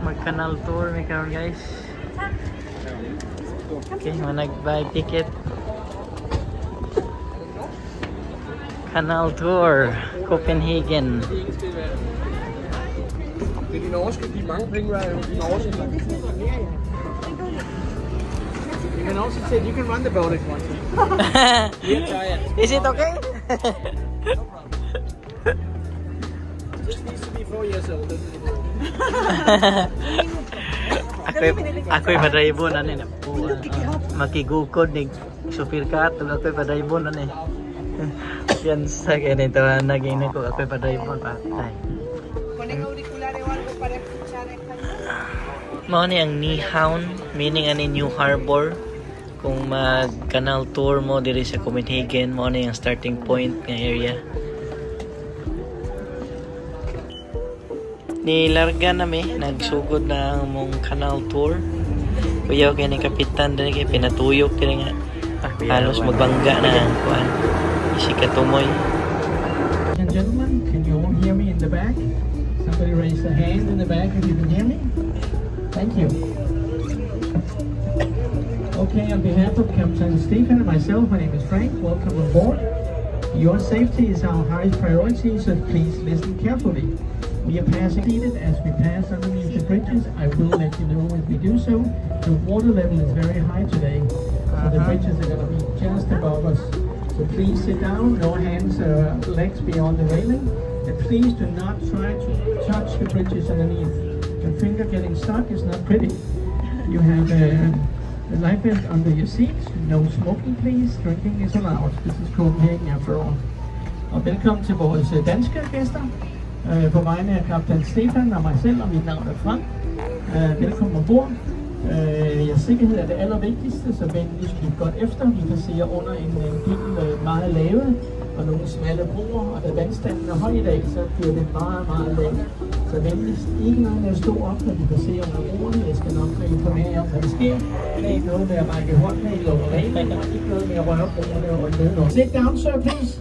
Mag-canal tour may karon guys. Okay, nag-buy ticket. Canal tour, Copenhagen. Det er de norske, de mange penge værd, de norske. You can also say you can run the boat if you want to. We're tired. Is it okay? No problem. Just needs to be 4 years old. Ako'y padraybon ani na po. Makigukod ni supir ka tulad ako'y padraybon ani. Yan sa ganito naging ko ako'y padraybon patay. Mao ni ang Nyhavn, meaning ani New Harbor. Kung mag-canal tour mo diri sa Copenhagen, mao ni ang starting point nga area. Nilarga na mi, nagsugod na ang mong canal tour. Kuyaw kay ni kapitan din kay pinatuyok kay nga halos magbangga na ang kuan. Si Katumoy. And gentlemen, can you all hear me in the back? Somebody raise a hand in the back if you can hear me. Thank you. Okay, on behalf of Captain Stephen and myself, my name is Frank. Welcome aboard. Your safety is our highest priority, so please listen carefully. We are passing seated. As we pass underneath the bridges, I will let you know if we do so. The water level is very high today, so the bridges are going to be just above us. So please sit down, no hands or legs beyond the railing, and please do not try to touch the bridges underneath. Your finger getting stuck is not pretty. You have a life vest under your seat. No smoking, please. Drinking is allowed. This is Copenhagen after all. Og velkommen til vores danske gæster. På vegne af kaptajn Stefan og mig selv, og mit navn er Frank. Velkommen ombord. Jeres sikkerhed er det allervigtigste, så venligst lyt godt efter. Vi passerer under en bil meget lavet og nogle smalle broer, og da vandstanden er høj i dag, så bliver det meget, meget lavt. Så venligst ikke noget med at stå op, når vi passerer under broerne. Jeg skal nok informere jer om, hvad der sker. Det er ikke noget med at række hånden i over reglen, og ikke noget med at røre broerne og nedenunder. Sit down, sir, please.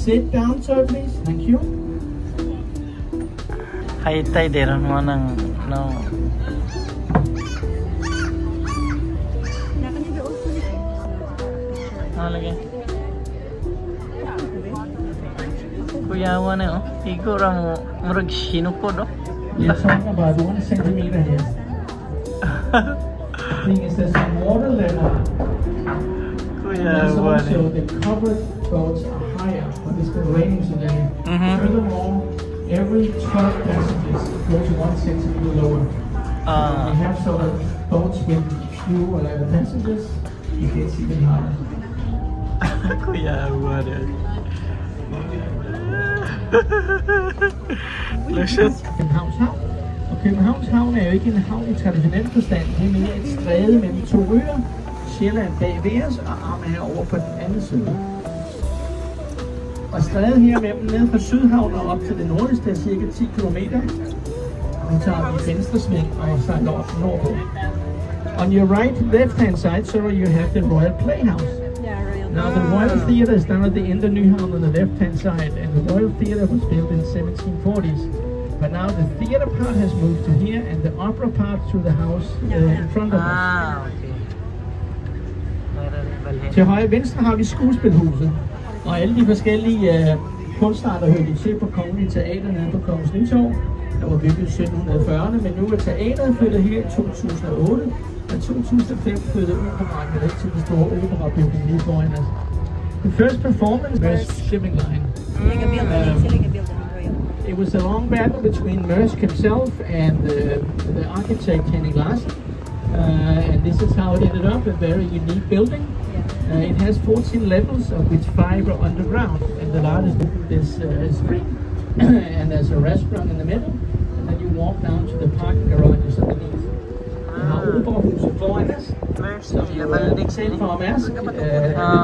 Sit down, sir, please. Thank you. High tide ron mo ng no. Lagi. Kuyawa na oh. Igo ra mo murag sinukod oh. You're talking about 1 centimeter here. The thing is there's some water level. Kuyawa na. So the covered boats are higher, but it's been raining today. Furthermore, every 12 passengers goes 1 centimeter lower. We have sort of boats with few passengers. It gets even harder. Kuyawa na. Københavns Havn. Og Københavns Havn er jo ikke en havn i traditionel forstand. Det er mere et stræde mellem to øer. Sjælland bag ved os og Amager over på den anden side. Og strædet her mellem ned fra Sydhavn og op til det nordligste er cirka 10 km. Nu tager vi venstre sving og sejler op nordpå. On your left hand side, sir, you have the Royal Playhouse. Now the Royal Theatre is down at the end of Nyhavn on the left-hand side, and the Royal Theatre was built in 1740s. But now the theatre part has moved to here, and the opera part to the house in front of us. Okay. Til højre venstre har vi skuespilhuset, og alle de forskellige kunstarter hørte til på Kongelige Teater nede på Kongens Nytorv. Der var bygget i 1740'erne, men nu er teateret flyttet her i 2008. Og i 2005 flyttede operaen til den store operabygning lige foran os. The first performance was Shipping Line. It was a long battle between Maersk himself and the architect Henning Larsen. And this is how it ended up, a very unique building. It has 14 levels, of which 5 are underground. And the largest is spring. And there's a restaurant in the middle. And then you walk down to the parking garages underneath. Vi har Operahuset foran os, Mærsk, som jeg jo var er lidt selv for Mærsk,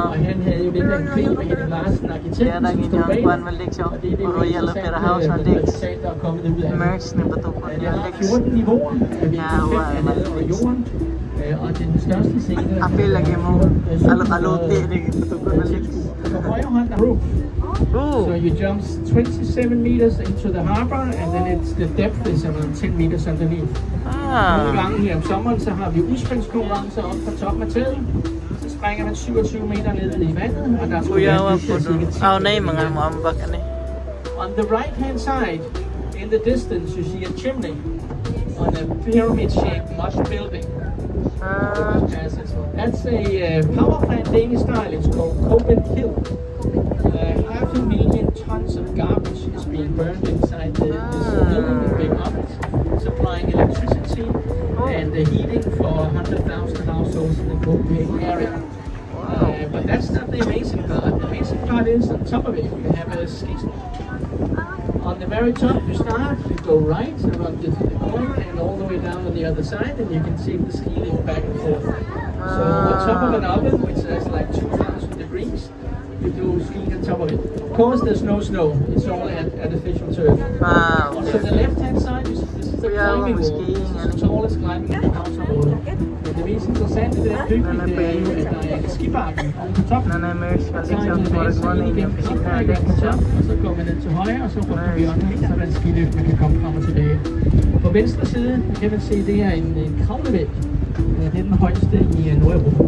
og han havde jo lidt af en krig med Henning Larsen, arkitekten, Kaya naging som stod bag yung kuhan malik siya. og det er det Royal mest Opera House interessante Malik. resultat, der er kommet ud af det. Mærsk na batukod Det niya har Alex. 14 niveauer, vi er på 5 nede under jorden, og det er den største scene. Apil lagi mo alot-alote ni batukod Alex. På højre hånd er roof. So you jump 27 meters into the harbor, and then the depth is around 10 meters underneath. Nogle gange her om sommeren, så har vi udspringskonkurrencer op på toppen af taget. Så springer man 27 meter ned i vandet, og der skulle være cirka 10 meter. On the right hand side, in the distance, you see a chimney on a pyramid-shaped moss building. That's a power plant Danish style. It's called Copen Hill. 500,000 tons of garbage is being burned inside this building in big ovens, supplying electricity and heating for 100,000 households in the Copenhagen area. But that's not the amazing part. The amazing part is on top of it, you have a ski slope. On the very top, you start, you go right around the corner and all the way down on the other side, and you can see the ski lift back and forth. So on top of an oven, which is like 2,000 degrees, you do skiing on top of it. Of course, there's no snow. It's all artificial turf. Wow. On the left-hand side, you see this is the climbing wall. This is the tallest climbing wall in Havsområdet. Men det mest interessante ved den bygning, det er jo, at der er en skibakke på toppen. Så er man igennem skibakken på toppen, og så går man ned til højre, og så runder vi under, så er der en skilift, man kan komme frem og tilbage. På venstre side kan man se, det er en kravlevæg. Det er den højeste i Nordeuropa.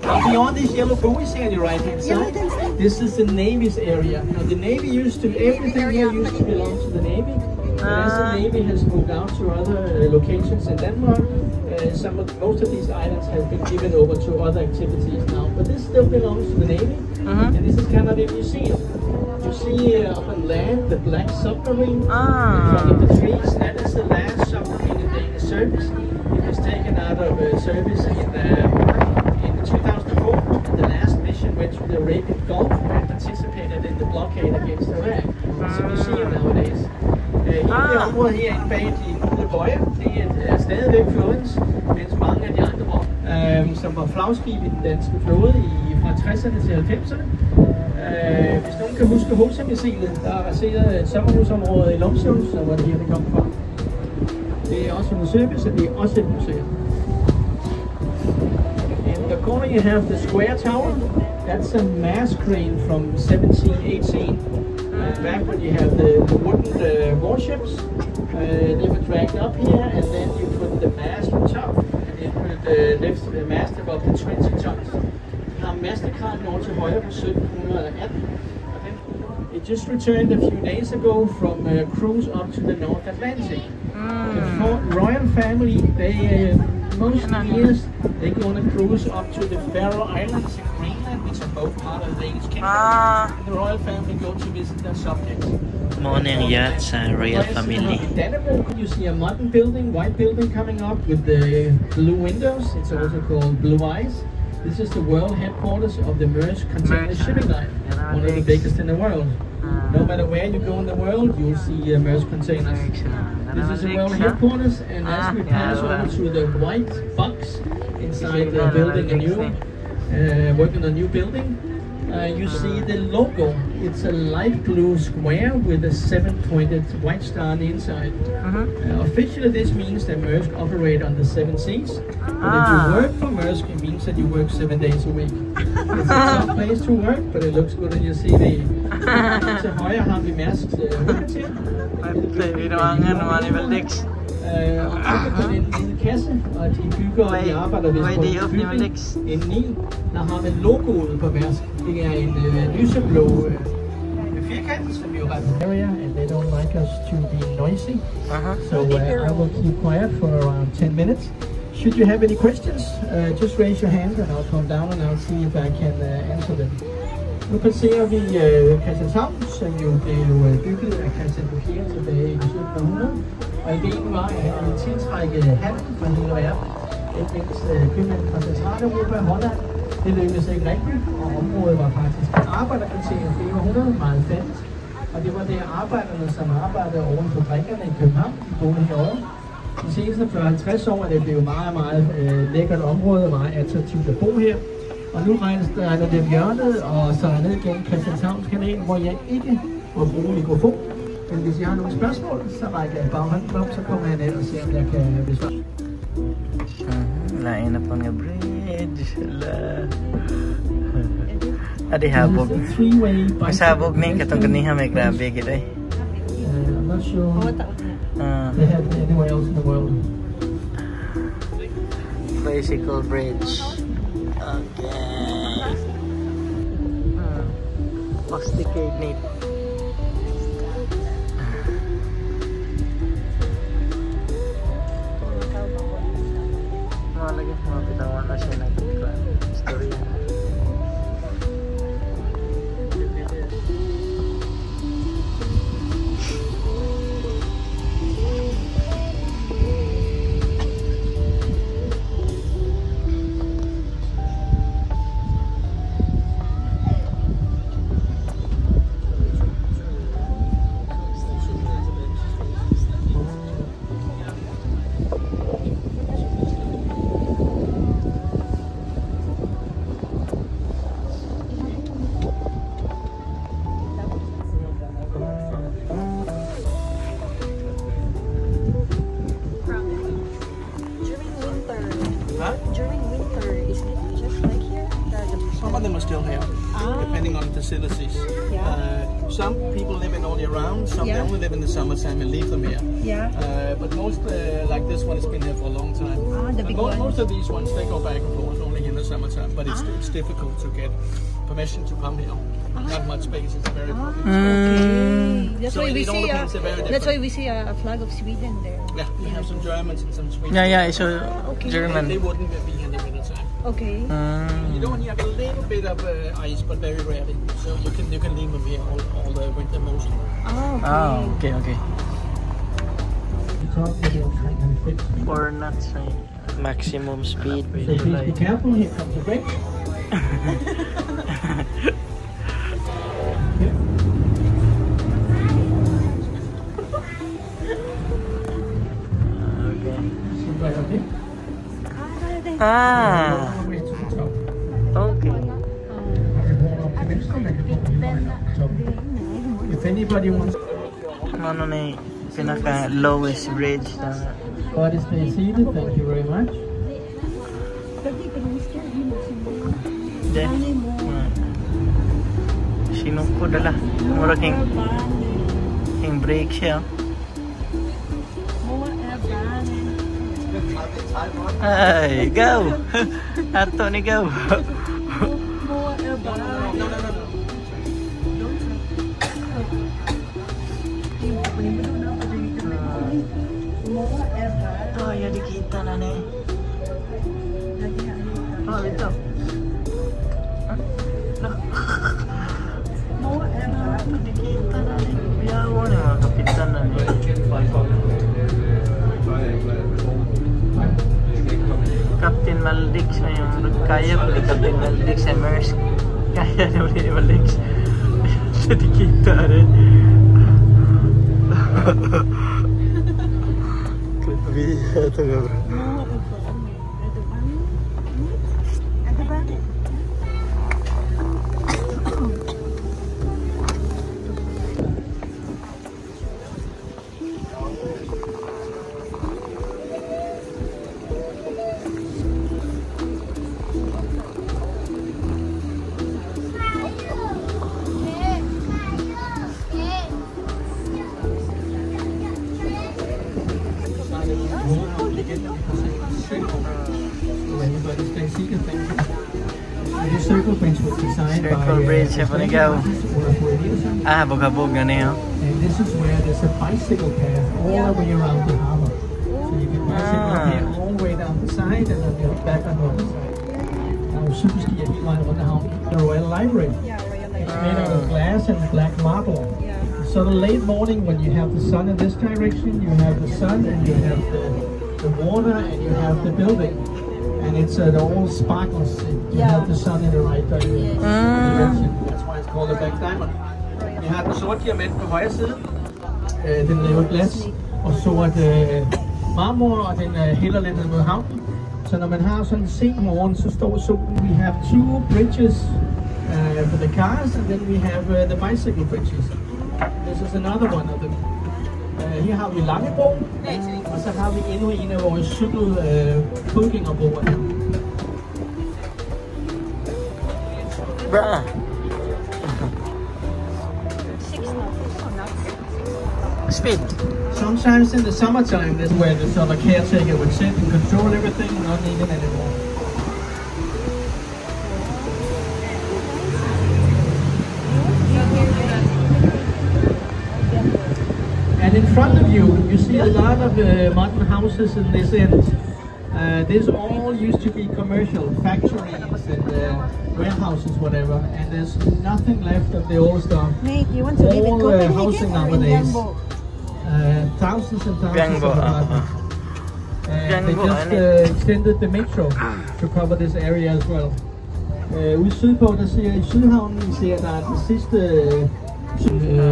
Now beyond this yellow buoy on your right hand side, this is the Navy's area. Now the Navy everything here used to belong to the Navy. But as the Navy has moved out to other locations in Denmark, most of these islands have been given over to other activities now. But this still belongs to the Navy, and this is kind of a museum. You see up on land the black submarine in front of the trees. That is the last submarine in Danish service. It was taken out of service in 2004. The last mission went to the Arabian Gulf and participated in the blockade against Iraq. It's a museum nowadays. Hele området herinde bag de gule bøjer, det er stadigvæk flådens, mens mange af de andre som var flagskib i den danske flåde fra 60'erne til 90'erne. Hvis nogen kan huske Hosa-missilet, der er raseret et sommerhusområde i Lumsjøen, så var det her, det kom fra. Det er også en museum, så det er også et museum. In the corner you have the square tower. That's a mast crane from 1718. Back when you have the wooden warships, they were dragged up here, and then you put the mast on top, and it would lift the mast above the 20 tons. Now, Mastercard over to højre på 1718. It just returned a few days ago from a cruise up to the North Atlantic. The royal family, they most years they go on a cruise up to the Faroe Islands in Greenland, which are both part of the Danish kingdom. And the royal family go to visit their subjects. Morning yachts and royal family. In Dannebrog, you see a modern building, white building coming up with the blue windows. It's also called Blue Eyes. This is the world headquarters of the Maersk container shipping line, one of the biggest in the world. No matter where you go in the world, you'll see Maersk containers. This is the world headquarters, and as we pass over to the white box inside the building, working on a new building, you see the logo. It's a light blue square with a 7-pointed white star on the inside. Officially, this means that Maersk operate on the 7 seas. But if you work for Maersk, it means that you work 7 days a week. It's a tough place to work, but it looks good on your CV. Til højre har vi Mærsks hovedkvarter. Og så er en lille kasse, og de bygger og de arbejder vist på en bygning. En Nil, der har man logoet på Mærsk. Det er en lyseblå firkant, som jo er area, and they don't like us to be noisy. So I will keep quiet for around 10 minutes. Should you have any questions, just raise your hand and I'll come down and I'll see if I can answer them. Nu passerer vi Christianshavn, som jo blev bygget af Christian IV tilbage i 1700. Og ideen var, at han ville tiltrække handel fra hele verden. Ikke mindst købmænd fra Centraleuropa og Holland. Det lykkedes ikke rigtigt, og området var faktisk et arbejderkvarter i flere hundrede, meget fattigt. Og det var der arbejderne, som arbejdede oven på fabrikkerne i København, de boede herovre. De seneste 40-50 år er det blevet meget lækkert område, meget attraktivt at bo her. Og nu regner det hjørnet og så ned gennem Christianshavns kanal, hvor jeg ikke må bruge mikrofon. Men hvis jeg har nogle spørgsmål, så rækker jeg bare hånden op, så kommer jeg ned og ser, om jeg kan besvare. Lain na pang bridge. Adi habog. Masabog ni katong kaniha may grabe gid ay. I'm not sure they have it anywhere else in the world. Bicycle bridge. Okay. Plasticate need. Lagi mga bitawan na siya nag-story. Still here, depending on facilities. Yeah. Some people live in all year round, some they only live in the summertime and leave them here. Yeah. But most, like this one, has been here for a long time. The big most of these ones, they go back and forth only in the summertime, but it's difficult to get permission to come here. Not much space, it's very public. Okay. That's So why we it all see. depends, they're very That's different. why we see a flag of Sweden there. Yeah, we have some Germans and some Swedes. Yeah, so Okay. German. They wouldn't be here in the winter time. Okay. You don't have a little bit of ice, but very rarely. So you can leave them here all the winter mostly. Oh, okay. Okay. For not say maximum speed. So please be careful, here comes the brake. Okay. Ah. Okay. If anybody wants Ano na pinaka lowest bridge na God is stay seated, thank you very much. Sinungko dala. Mura king break siya. Ay, go! Ato ni go! Oh, ya dikita na ni. Oh, ito. Dikita na ni. Biyawa ni mga kapitan na ni. Captain Maldix na yung kaya ko ni Captain Maldix sa Maersk. Kaya naman ni Maldix. Jadi kita rin. Grabe ito nga bro. Circle bridge was designed Circle bridge siya panigaw. Ah, bugabog na niyo. And this is where there's a bicycle path all the way around the harbor. So you can bicycle here all the way down the side and then you're back on the other side. Now, cykelsti er helt vejen rundt havnen. The Royal Library. It's made out of glass and black marble. So the late morning when you have the sun in this direction, you have the sun and you have the water and you have the building. And it's it all sparkles. You have the sun in the right direction. That's why it's called a black diamond. You have the sort diamant på højre side. Den laver glas. Og så marmor, og den hælder lidt ned mod havnen. Så når man har sådan en sen morgen, så står solen. We have 2 bridges for the cars, and then we have the bicycle bridges. This is another one of them. Her har vi Langebro, og så har vi endnu en af vores fodgængerbroer her. Bra. Speed. Sometimes in the summertime, that's where the sort of caretaker would sit and control everything, not needed anymore. And in front of you, you see a lot of modern houses in this end. This all used to be commercial, factories and warehouses, whatever, and there's nothing left of the old stuff. Nate, you want to live in All Copenhagen housing or in nowadays. Bangkok? Thousands and thousands Bangkok, of apartments. And they Bangkok, just extended the metro to cover this area as well. Ude sydpå, der ser I Sydhavnen, I ser, der er den sidste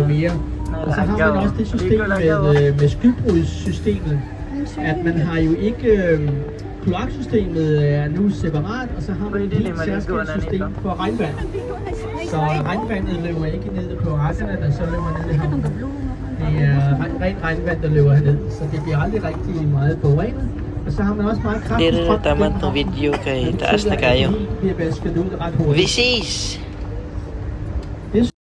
mere. Og så har man også det system med skybrudssystemet, at man har jo ikke kloaksystemet er nu separat, og så har man et helt særskilt system for regnvand. Så regnvandet løber ikke ned på rækkerne, der så løber ned i havnen. Det er rent regnvand, der løber herned, så det bliver aldrig rigtig meget forurenet. Og så har man også meget kraftigt strøm. Dito naman itong video kay taas na kayo. Det bliver vasket ud ret hurtigt. Vi ses!